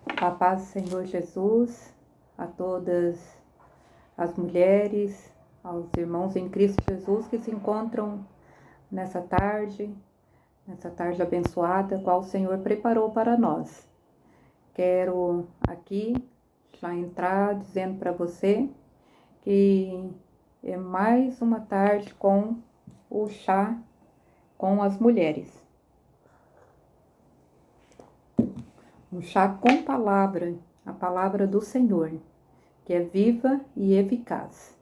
A paz do Senhor Jesus, a todas as mulheres, aos irmãos em Cristo Jesus que se encontram nessa tarde abençoada, qual o Senhor preparou para nós. Quero aqui já entrar dizendo para você que é mais uma tarde com o chá com as mulheres. Um chá com palavra, a palavra do Senhor, que é viva e eficaz.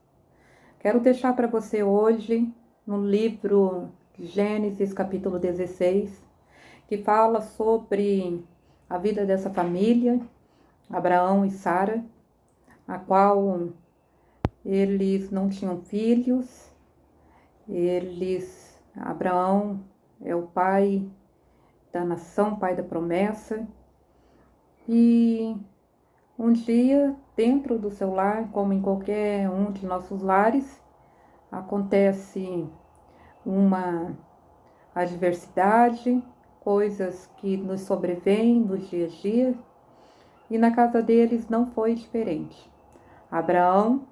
Quero deixar para você hoje, no livro Gênesis, capítulo 16, que fala sobre a vida dessa família, Abraão e Sara, a qual eles não tinham filhos. Abraão é o pai da nação, pai da promessa. E um dia, dentro do seu lar, como em qualquer um de nossos lares, acontece uma adversidade, coisas que nos sobrevêm no dia a dia, e na casa deles não foi diferente. Abraão,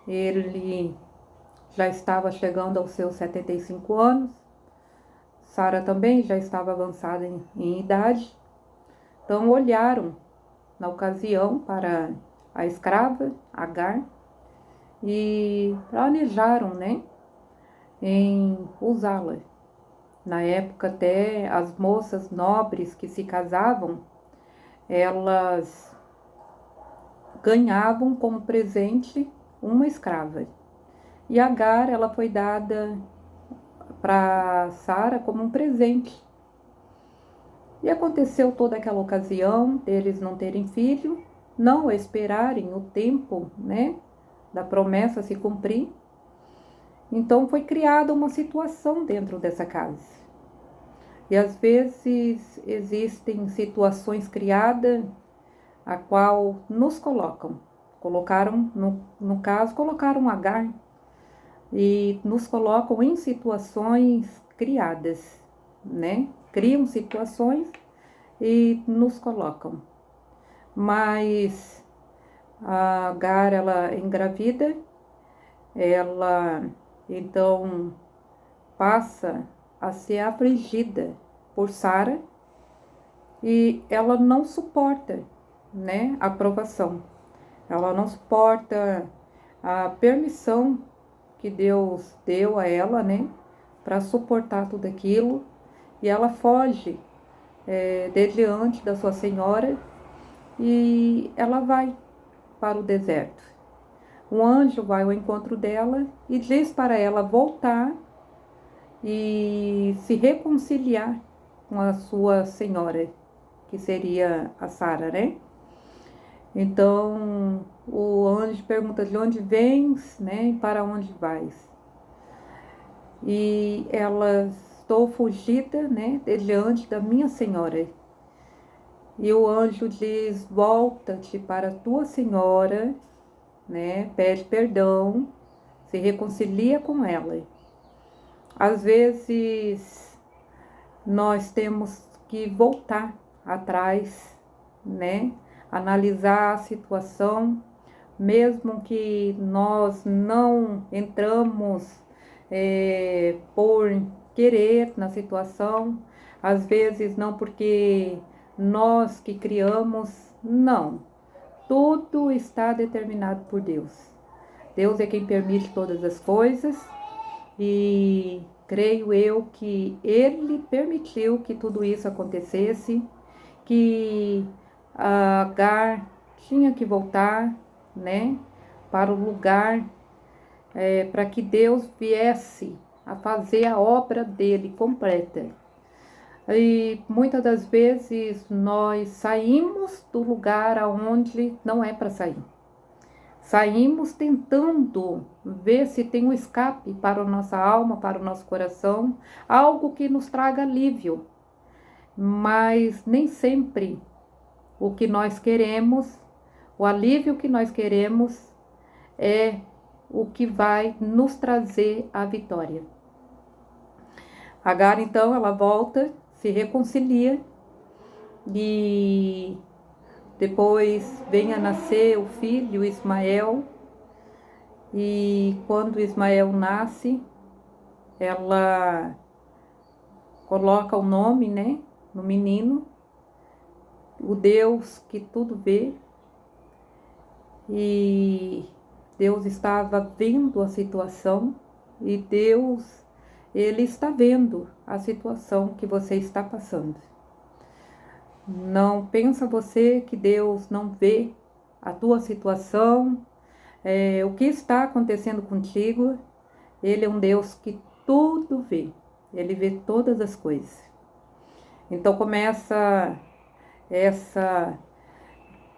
ele já estava chegando aos seus 75 anos, Sara também já estava avançada em idade, então olharam na ocasião para a escrava Agar e planejaram, em usá-la. Na época até as moças nobres que se casavam, elas ganhavam como presente uma escrava. E Agar, ela foi dada para Sara como um presente. E aconteceu toda aquela ocasião deles não terem filho, não esperarem o tempo, da promessa se cumprir. Então foi criada uma situação dentro dessa casa. E às vezes existem situações criadas a qual nos colocaram, no caso, colocaram Agar e nos colocam em situações criadas, Criam situações e nos colocam. Mas a Agar, ela engravida, ela então passa a ser afligida por Sara e ela não suporta, a aprovação. Ela não suporta a permissão que Deus deu a ela, para suportar tudo aquilo, e ela foge de diante da sua senhora e ela vai para o deserto. Um anjo vai ao encontro dela e diz para ela voltar e se reconciliar com a sua senhora, que seria a Sara, Então, o anjo pergunta de onde vens, e para onde vais? E ela, estou fugida, de diante da minha senhora. E o anjo diz, volta-te para a tua senhora, pede perdão, se reconcilia com ela. Às vezes, nós temos que voltar atrás, analisar a situação, mesmo que nós não entramos por querer na situação, às vezes não porque nós que criamos, não. Tudo está determinado por Deus. Deus é quem permite todas as coisas e creio eu que Ele permitiu que tudo isso acontecesse, que a Agar tinha que voltar, para o lugar, para que Deus viesse a fazer a obra dele completa. E muitas das vezes nós saímos do lugar aonde não é para sair. Saímos tentando ver se tem um escape para a nossa alma, para o nosso coração, algo que nos traga alívio. Mas nem sempre o que nós queremos, o alívio que nós queremos é o que vai nos trazer a vitória. Agar, então, ela volta, se reconcilia e Depois vem a nascer o filho Ismael, e quando Ismael nasce, ela coloca o nome, né, no menino, o Deus que tudo vê, e Deus estava vendo a situação, e Deus, Ele está vendo a situação que você está passando. Não pensa você que Deus não vê a tua situação, o que está acontecendo contigo. Ele é um Deus que tudo vê, Ele vê todas as coisas. Então começa essa,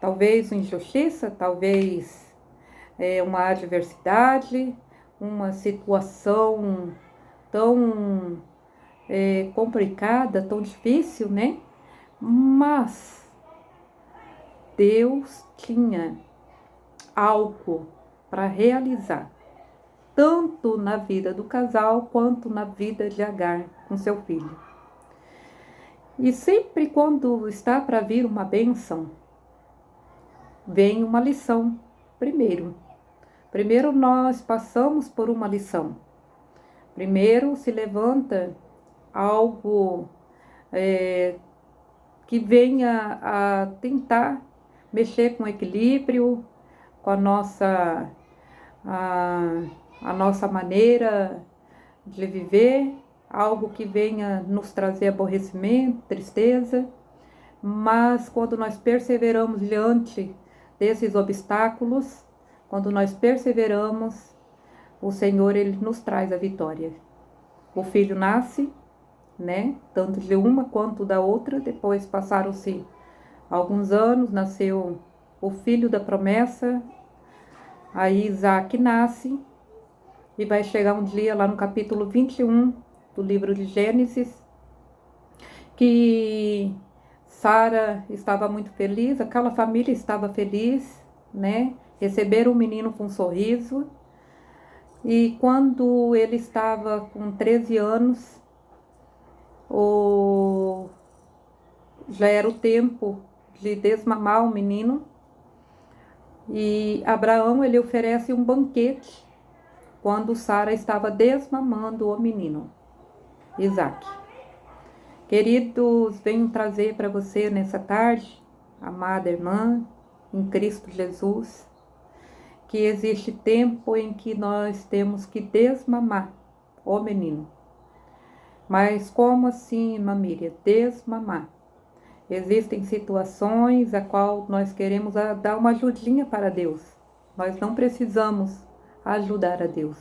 talvez uma injustiça, talvez uma adversidade, uma situação tão complicada, tão difícil, né? Mas Deus tinha algo para realizar, tanto na vida do casal quanto na vida de Agar com seu filho. E sempre quando está para vir uma bênção, vem uma lição. Primeiro nós passamos por uma lição. Primeiro se levanta algo que venha a tentar mexer com o equilíbrio, com a nossa maneira de viver, algo que venha nos trazer aborrecimento, tristeza. Mas quando nós perseveramos diante desses obstáculos, quando nós perseveramos, o Senhor, Ele nos traz a vitória. O filho nasce, né? Tanto de uma quanto da outra. Depois passaram-se alguns anos, nasceu o filho da promessa. Aí Isaac nasce, e vai chegar um dia lá no capítulo 21 do livro de Gênesis, que Sara estava muito feliz, aquela família estava feliz, né? Receberam o menino com um sorriso. E quando ele estava com 13 anos, já era o tempo de desmamar o menino. E Abraão, ele oferece um banquete quando Sara estava desmamando o menino, Isaac. Queridos, venho trazer para você nessa tarde, amada irmã, em Cristo Jesus, que existe tempo em que nós temos que desmamar o menino. Mas como assim, irmã Miriam, desmamar? Existem situações a qual nós queremos dar uma ajudinha para Deus. Nós não precisamos ajudar a Deus.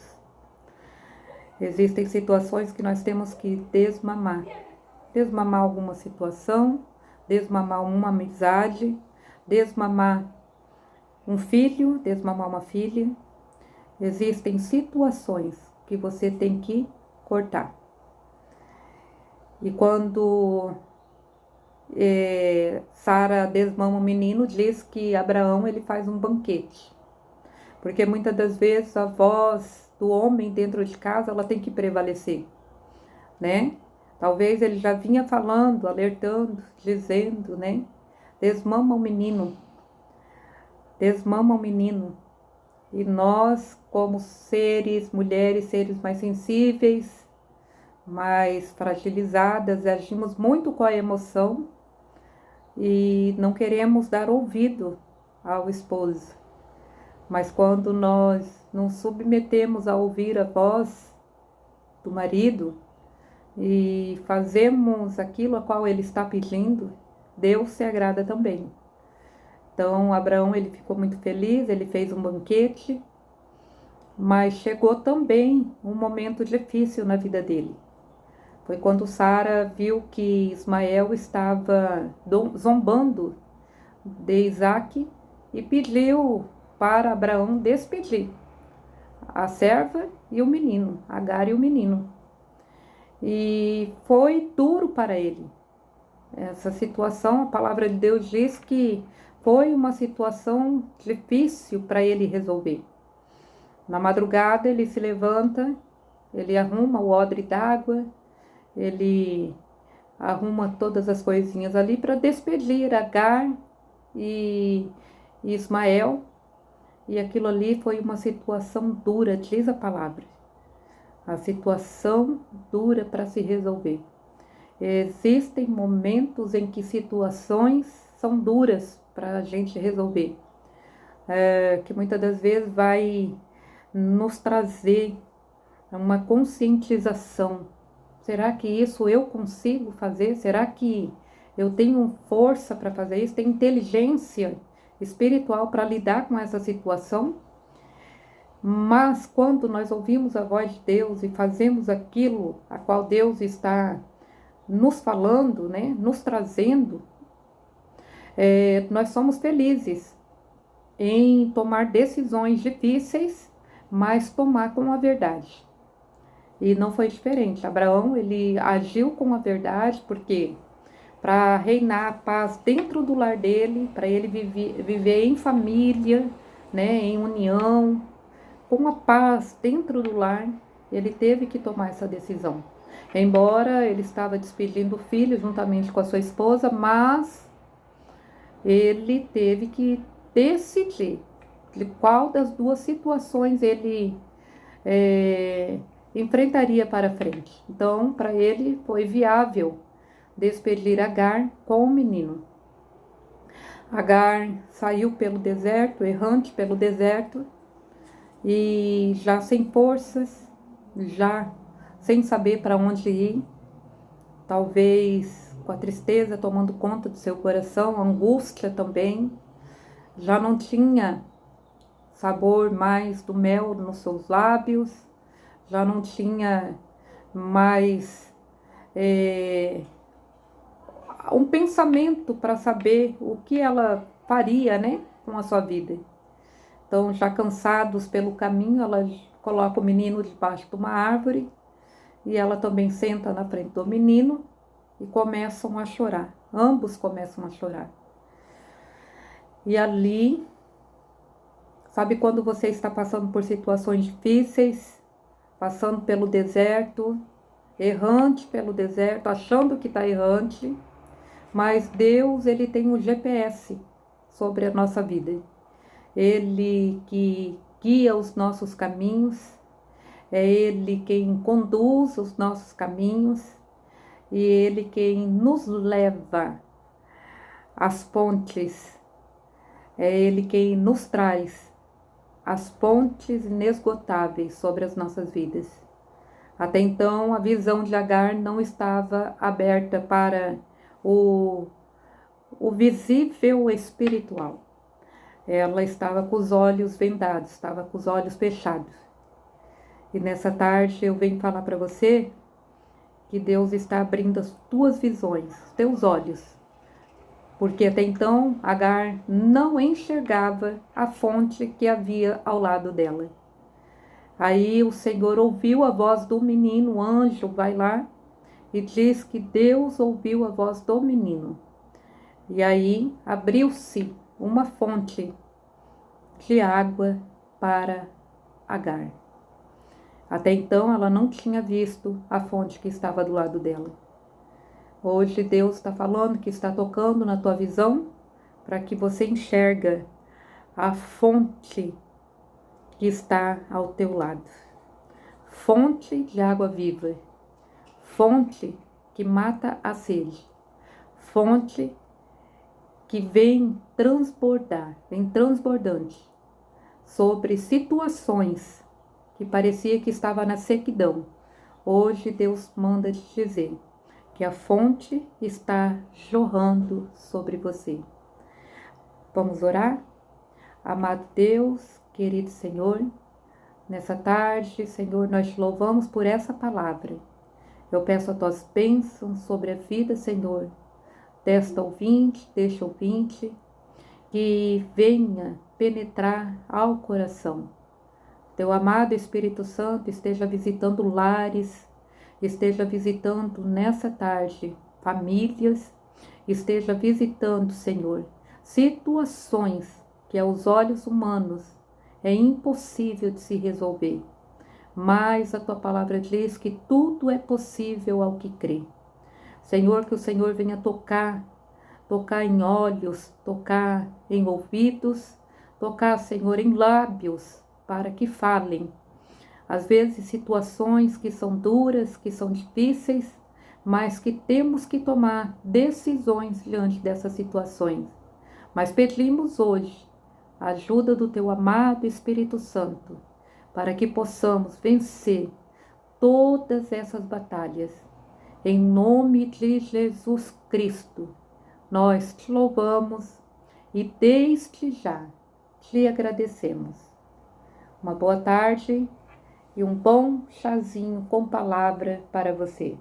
Existem situações que nós temos que desmamar. Desmamar alguma situação, desmamar uma amizade, desmamar um filho, desmamar uma filha. Existem situações que você tem que cortar. E quando Sara desmama o menino, diz que Abraão, ele faz um banquete. Porque muitas das vezes a voz do homem dentro de casa, ela tem que prevalecer, né? Talvez ele já vinha falando, alertando, dizendo, né? Desmama o menino. Desmama o menino. E nós, como seres, mulheres, seres mais sensíveis, mais fragilizadas, agimos muito com a emoção e não queremos dar ouvido ao esposo. Mas quando nós nos submetemos a ouvir a voz do marido e fazemos aquilo a qual ele está pedindo, Deus se agrada também. Então Abraão, ele ficou muito feliz, ele fez um banquete, mas chegou também um momento difícil na vida dele. Foi quando Sara viu que Ismael estava zombando de Isaac e pediu para Abraão despedir a serva e o menino, Agar e o menino. E foi duro para ele. Essa situação, a palavra de Deus diz que foi uma situação difícil para ele resolver. Na madrugada ele se levanta, ele arruma o odre d'água, ele arruma todas as coisinhas ali para despedir Agar e Ismael, e aquilo ali foi uma situação dura, diz a palavra. A situação dura para se resolver. Existem momentos em que situações são duras para a gente resolver, que muitas das vezes vai nos trazer uma conscientização. Será que isso eu consigo fazer? Será que eu tenho força para fazer isso? Tenho inteligência espiritual para lidar com essa situação? Mas quando nós ouvimos a voz de Deus e fazemos aquilo a qual Deus está nos falando, né, nos trazendo, nós somos felizes em tomar decisões difíceis, mas tomar com a verdade. E não foi diferente. Abraão, ele agiu com a verdade, porque para reinar a paz dentro do lar dele, para ele viver em família, né, em união, com a paz dentro do lar, ele teve que tomar essa decisão. Embora ele estava despedindo o filho juntamente com a sua esposa, mas ele teve que decidir de qual das duas situações ele enfrentaria para frente. Então, para ele foi viável despedir Agar com o menino. Agar saiu pelo deserto, errante pelo deserto, e já sem forças, já sem saber para onde ir, talvez com a tristeza tomando conta do seu coração, a angústia também, já não tinha sabor mais do mel nos seus lábios, já não tinha mais um pensamento para saber o que ela faria, né, com a sua vida. Então, já cansados pelo caminho, ela coloca o menino debaixo de uma árvore e ela também senta na frente do menino e começam a chorar. Ambos começam a chorar. E ali, sabe quando você está passando por situações difíceis, passando pelo deserto, errante pelo deserto, achando que está errante, mas Deus, ele tem um GPS sobre a nossa vida. Ele que guia os nossos caminhos, é Ele quem conduz os nossos caminhos e Ele quem nos leva às pontes, é Ele quem nos traz as pontes inesgotáveis sobre as nossas vidas. Até então, a visão de Agar não estava aberta para o visível espiritual. Ela estava com os olhos vendados, estava com os olhos fechados. E nessa tarde eu venho falar para você que Deus está abrindo as tuas visões, os teus olhos. Porque até então Agar não enxergava a fonte que havia ao lado dela. Aí o Senhor ouviu a voz do menino, o anjo vai lá e diz que Deus ouviu a voz do menino. E aí abriu-se uma fonte de água para Agar. Até então ela não tinha visto a fonte que estava do lado dela. Hoje Deus está falando que está tocando na tua visão para que você enxerga a fonte que está ao teu lado. Fonte de água viva. Fonte que mata a sede. Fonte que vem transbordar, vem transbordante sobre situações que parecia que estava na sequidão. Hoje Deus manda te dizer que a fonte está jorrando sobre você. Vamos orar? Amado Deus, querido Senhor, nessa tarde, Senhor, nós te louvamos por essa palavra. Eu peço as tuas bênçãos sobre a vida, Senhor, desta ouvinte, deste ouvinte, que venha penetrar ao coração. Teu amado Espírito Santo esteja visitando lares, esteja visitando nessa tarde famílias, esteja visitando, Senhor, situações que aos olhos humanos é impossível de se resolver. Mas a tua palavra diz que tudo é possível ao que crê. Senhor, que o Senhor venha tocar tocar em olhos, tocar em ouvidos, tocar, Senhor, em lábios, para que falem. Às vezes situações que são duras, que são difíceis, mas que temos que tomar decisões diante dessas situações. Mas pedimos hoje a ajuda do Teu amado Espírito Santo, para que possamos vencer todas essas batalhas. Em nome de Jesus Cristo, nós te louvamos e desde já te agradecemos. Uma boa tarde e um bom chazinho com palavra para você.